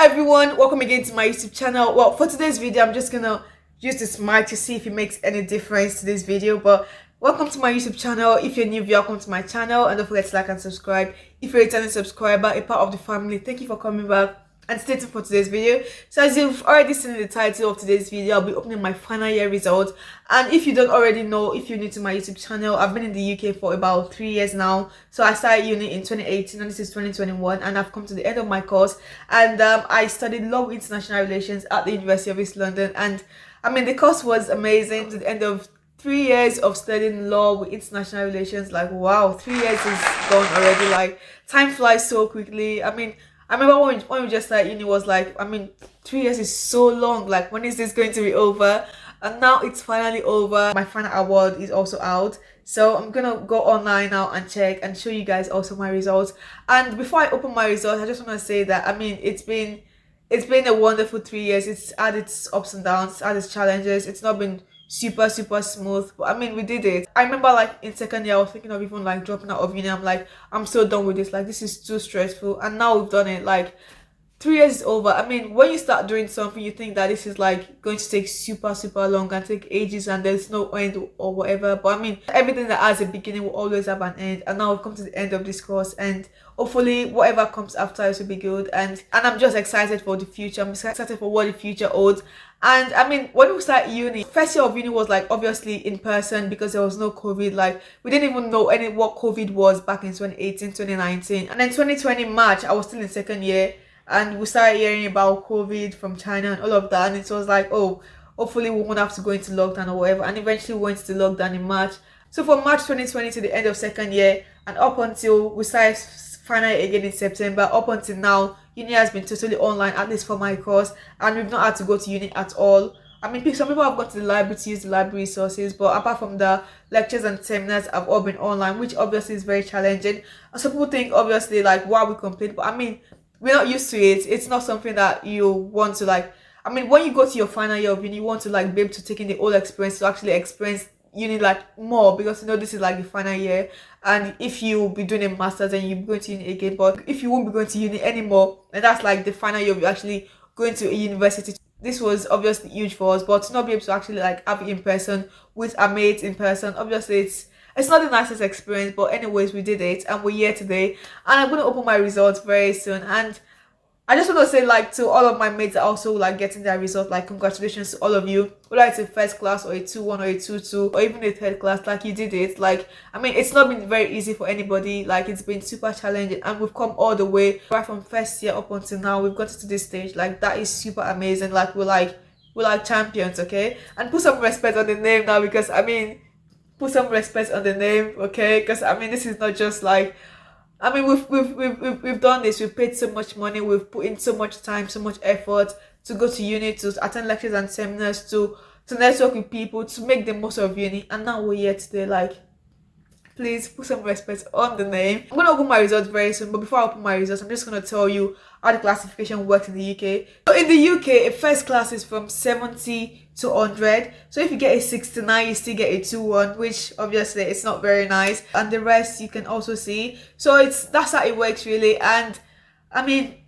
everyone, welcome again to my YouTube channel. Well, for today's video I'm just gonna use this mic to see if it makes any difference to this video. But welcome to my YouTube channel. If you're new, welcome to my channel, and don't forget to like and subscribe. If you're a returning subscriber, a part of the family, thank you for coming back and stay tuned for today's video. So as you've already seen in the title of today's video, I'll be opening my final year results. And if you don't already know, if you're new to my YouTube channel, I've been in the UK for about 3 years now. So I started uni in 2018 and this is 2021, and I've come to the end of my course. And I studied law with international relations at the University of East London, and I mean the course was amazing. To the end of 3 years of studying law with international relations, like wow, 3 years is gone already. Like time flies so quickly. I remember when we just started uni, was like, 3 years is so long. Like, when is this going to be over? And now it's finally over. My final award is also out. So I'm gonna go online now and check and show you guys also my results. And before I open my results, I just want to say that, it's been a wonderful 3 years. It's had its ups and downs, had its challenges. It's not been super smooth, but we did it. I remember like in second year I was thinking of even like dropping out of uni. I'm like, I'm so done with this, like this is too stressful. And now we've done it. Like 3 years is over. When you start doing something, you think that this is like going to take super long and take ages and there's no end or whatever, but everything that has a beginning will always have an end. And now we've come to the end of this course, and hopefully whatever comes after it will be good. And I'm just excited for the future. I'm excited for what the future holds. And when we started uni, first year of uni was like obviously in person because there was no COVID. Like we didn't even know what COVID was back in 2018, 2019. And then 2020 March, I was still in second year, and we started hearing about COVID from China and all of that. And it was like, oh, hopefully we won't have to go into lockdown or whatever. And eventually we went to lockdown in March. So from March 2020 to the end of second year, and up until we started final year again in September, up until now, uni has been totally online, at least for my course, and we've not had to go to uni at all. Some people have gone to the library to use the library resources, but apart from the lectures and seminars have all been online, which obviously is very challenging. And some people think obviously like why we complain, but we're not used to it. It's not something that you want to like. When you go to your final year of uni, you want to like be able to take in the whole experience, to actually experience uni like more, because this is like the final year. And if you be doing a master's, then you'll be going to uni again. But if you won't be going to uni anymore, and that's like the final year of you actually going to a university. This was obviously huge for us, but to not be able to actually like have it in person with our mates in person, obviously it's not the nicest experience. But anyways, we did it and we're here today, and I'm going to open my results very soon. And I just want to say like to all of my mates that also like getting their results, like congratulations to all of you, whether it's a first class or a 2-1 or a 2-2 or even a third class, like you did it. Like it's not been very easy for anybody. Like it's been super challenging, and we've come all the way right from first year up until now. We've gotten to this stage. Like that is super amazing. Like we're like champions, okay? And put some respect on the name now, because put some respect on the name, okay? Because this is not just like, we've done this. We've paid so much money. We've put in so much time, so much effort to go to uni, to attend lectures and seminars, to network with people, to make the most of uni. And now we're here today. Like, please put some respect on the name. I'm gonna open my results very soon, but before I open my results, I'm just gonna tell you how the classification works in the UK. So in the UK, a first class is from 70 to 100. So if you get a 69, you still get a 2-1, which obviously it's not very nice. And the rest you can also see. So that's how it works really. And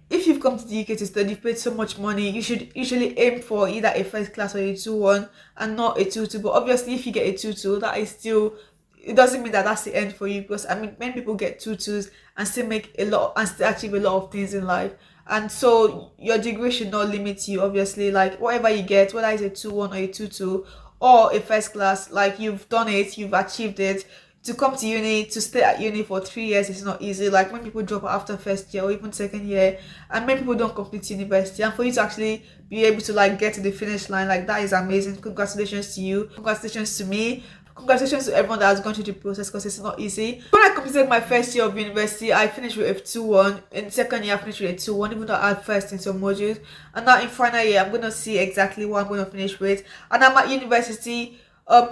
if you've come to the UK to study, you've paid so much money, you should usually aim for either a first class or a 2-1 and not a 2-2. But obviously if you get a 2-2, that is still, it doesn't mean that that's the end for you, because many people get 2-2s and still make a lot and still achieve a lot of things in life. And so your degree should not limit you, obviously. Like whatever you get, whether it's a 2-1 or a 2-2 or a first class, like you've done it, you've achieved it. To come to uni, to stay at uni for 3 years is not easy. Like when people drop out after first year or even second year, and many people don't complete university, and for you to actually be able to like get to the finish line, like that is amazing. Congratulations to you, congratulations to me, congratulations to everyone that has gone through the process, because it's not easy. When I completed my first year of university, I finished with a 2-1. In second year, I finished with a 2-1, even though I had first in some modules. And now in final year, I'm going to see exactly what I'm going to finish with. And I'm at university.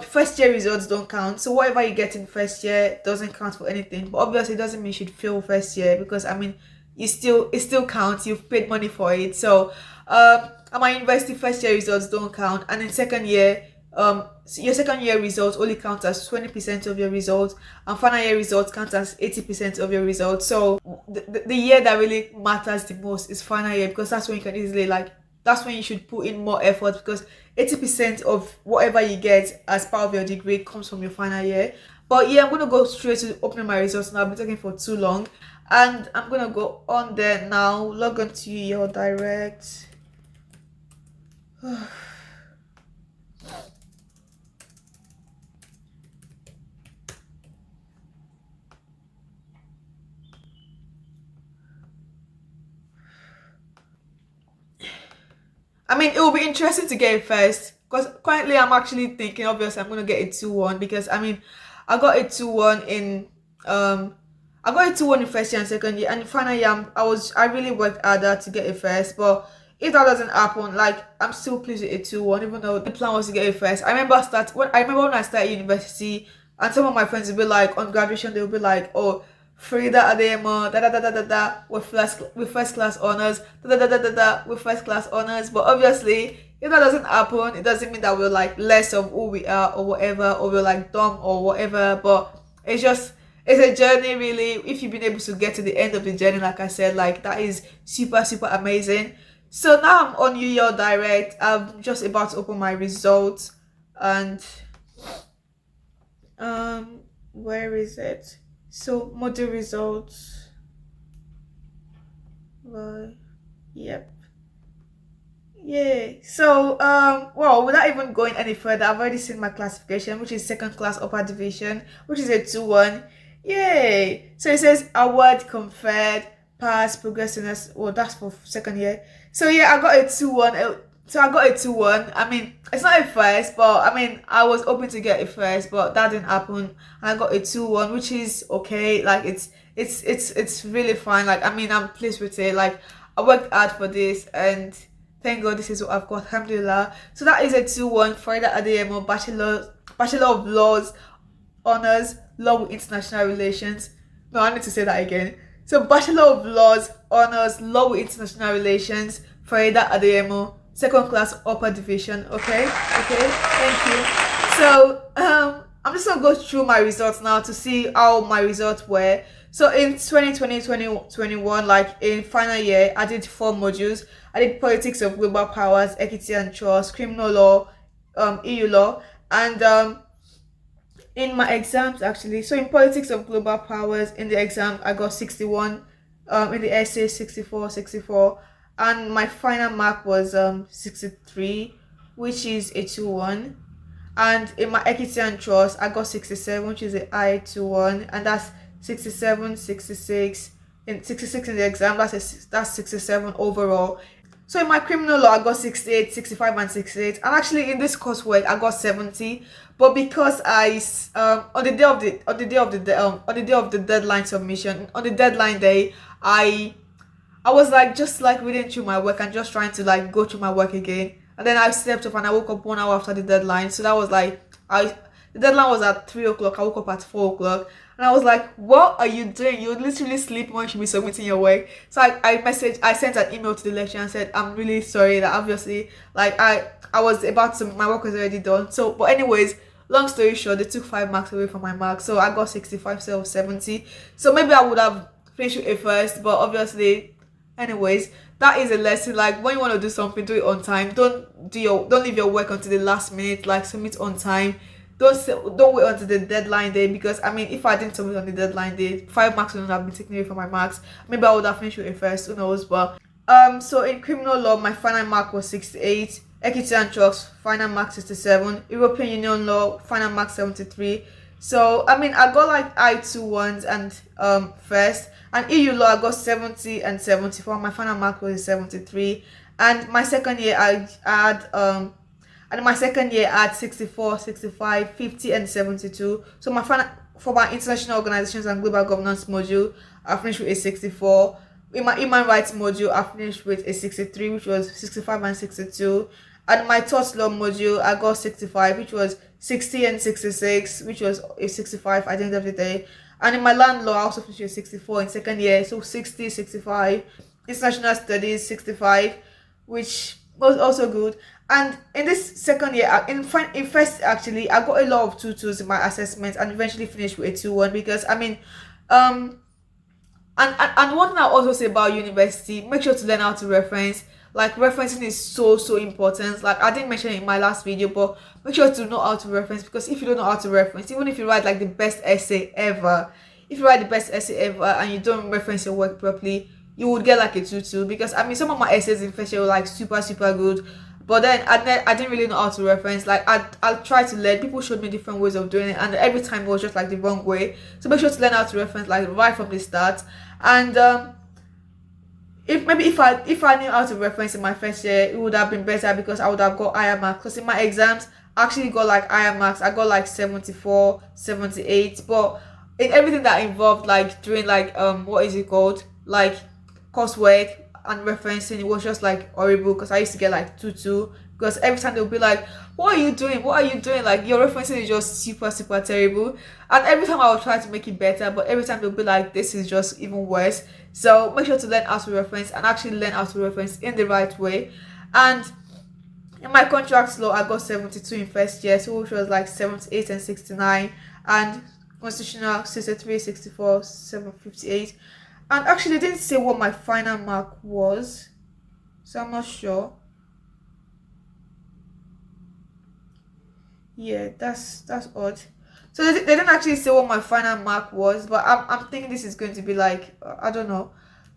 First year results don't count, so whatever you get in first year doesn't count for anything. But obviously it doesn't mean you should fail first year, because it still counts. You've paid money for it. So at my university, first year results don't count, and in second year your second year results only count as 20% of your results, and final year results count as 80% of your results. So the year that really matters the most is final year, because that's when you can easily that's when you should put in more effort, because 80% of whatever you get as part of your degree comes from your final year. But yeah, I'm gonna go straight to opening my results now. I've been talking for too long, and I'm gonna go on there now. Log on to your direct. I mean, it will be interesting to get it first, because currently I'm actually thinking, obviously, I'm gonna get a 2-1, because I mean, I got a 2-1 in I got a 2-1 in first year and second year, and final year I really worked harder to get it first. But if that doesn't happen, like, I'm still pleased with a 2-1, even though the plan was to get it first. I remember when I started university, and some of my friends would be like, on graduation, they would be like, oh, Frida Ademo, with first class honors, with first class honors. But obviously, if that doesn't happen, it doesn't mean that we're like less of who we are or whatever, or we're like dumb or whatever. But it's a journey, really. If you've been able to get to the end of the journey, like I said, like, that is super, super amazing. So now I'm on UL Direct. I'm just about to open my results, and where is it? So module results. Yep. Yay. So well, without even going any further, I've already seen my classification, which is second class upper division, which is a 2-1. Yay. So it says award conferred, pass, progress in us. Well, that's for second year. So yeah, I got a 2-1. So I got a 2-1. I mean, it's not a first, but I mean, I was hoping to get a first, but that didn't happen. And I got a 2-1, which is okay. Like, it's really fine. Like, I mean, I'm pleased with it. Like, I worked hard for this, and thank God this is what I've got. Alhamdulillah. So that is a 2-1 for the ADMO Bachelor of Laws Honors, Law with International Relations. No, I need to say that again. So Bachelor of Laws Honors, Law with International Relations for Ida Adeyemo, second class upper division. Okay, thank you. So I'm just gonna go through my results now to see how my results were. So in 2020-2021, like in final year, I did 4 modules. I did Politics of Global Powers, Equity and Trust, Criminal Law, EU Law, and in my exams, actually. So in Politics of Global Powers, in the exam, I got 61, in the essay 64, and my final mark was 63, which is a 2-1. And in my Equity and Trust, I got 67, which is a I2-1, and that's 67, 66 in 66 in the exam. That's 67 overall. So in my Criminal Law, I got 68, 65, and 68. And actually in this coursework, I got 70. But because on the day of the deadline submission, on the deadline day, I was like just like reading through my work and just trying to like go through my work again. And then I slept off and I woke up 1 hour after the deadline. So that was like the deadline was at 3 o'clock. I woke up at 4 o'clock. And I was like, what are you doing? You literally sleep when you should be submitting your work. So I sent an email to the lecturer and said, I'm really sorry that obviously, like, I was about to, my work was already done. So, but anyways, long story short, they took 5 marks away from my marks. So I got 65 instead of 70. So maybe I would have finished with a first, but obviously, anyways, that is a lesson. Like, when you want to do something, do it on time. Don't leave your work until the last minute. Like, submit on time. Don't wait until the deadline day, because I mean, if I didn't submit on the deadline day, 5 marks wouldn't have been taken away from my marks. Maybe I would have finished with a first, who knows. But so in Criminal Law, my final mark was 68. Equity and Trust, final mark 67. European Union Law, final mark 73. So I mean, I got like I2-1s and first, and EU Law I got 70 and 74. My final mark was 73. And my second year I had and my second year I had 64, 65, 50, and 72. So my final for my international organizations and global governance module, I finished with a 64. In my human rights module, I finished with a 63, which was 65 and 62. And my tort law module, I got 65, which was 60 and 66, which was a 65 at the end of the day. And in my land law, I also finished with 64 in second year, so 60, 65. International studies, 65, which was also good. And in this second year, in first actually, I got a lot of 2-2s in my assessments and eventually finished with a 2-1 because I mean, um, and one thing I also say about university, make sure to learn how to reference. Like referencing is so important. Like I didn't mention it in my last video, but make sure to know how to reference, because if you don't know how to reference, even if you write like the best essay ever, if you write the best essay ever and you don't reference your work properly, you would get like a 2-2. Because I mean, some of my essays in first year were like super good, but then I didn't really know how to reference. Like I'll try to learn. People showed me different ways of doing it, and every time it was just like the wrong way. So make sure to learn how to reference like right from the start. And if I knew how to reference in my first year, it would have been better because I would have got higher marks. Because in my exams, I actually got like higher marks. I got like 74, 78. But in everything that involved like doing like what is it called, like coursework and referencing, it was just like horrible because I used to get like 2-2. Because every time they'll be like, what are you doing, what are you doing, like your referencing is just super terrible. And every time I will try to make it better, but every time they'll be like, this is just even worse. So make sure to learn how to reference and actually learn how to reference in the right way. And in my contract law, I got 72 in first year, so which was like 78 and 69, and constitutional 63, 64, 758. And actually they didn't say what my final mark was, so I'm not sure. Yeah, that's odd. So they didn't actually say what my final mark was, but I'm thinking this is going to be like I don't know.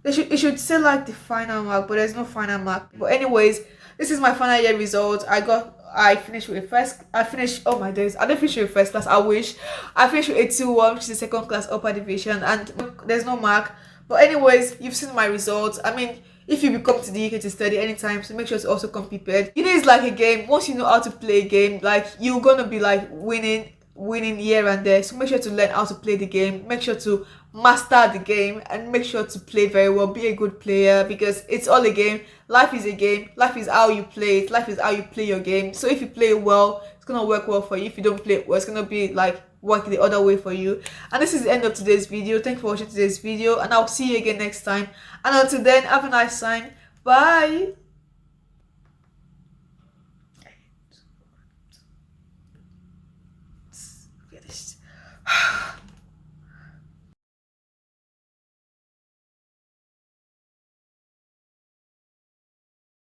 It should say like the final mark, but there's no final mark. But anyways, this is my final year result. I finished with a first. I finished. Oh my days! I didn't finish with first class. I wish. I finished with a 2-1, which is the second class upper division, and there's no mark. But anyways, you've seen my results. I mean, if you come to the UK to study anytime, so make sure to also come prepared. You know, it's like a game. Once you know how to play a game, like you're gonna be like winning here and there. So make sure to learn how to play the game. Make sure to master the game and make sure to play very well. Be a good player because it's all a game. Life is a game. Life is how you play it. Life is how you play your game. So if you play well, it's gonna work well for you. If you don't play it well, it's gonna be like work the other way for you. And this is the end of today's video. Thank you for watching today's video, and I'll see you again next time. And until then, have a nice time. Bye.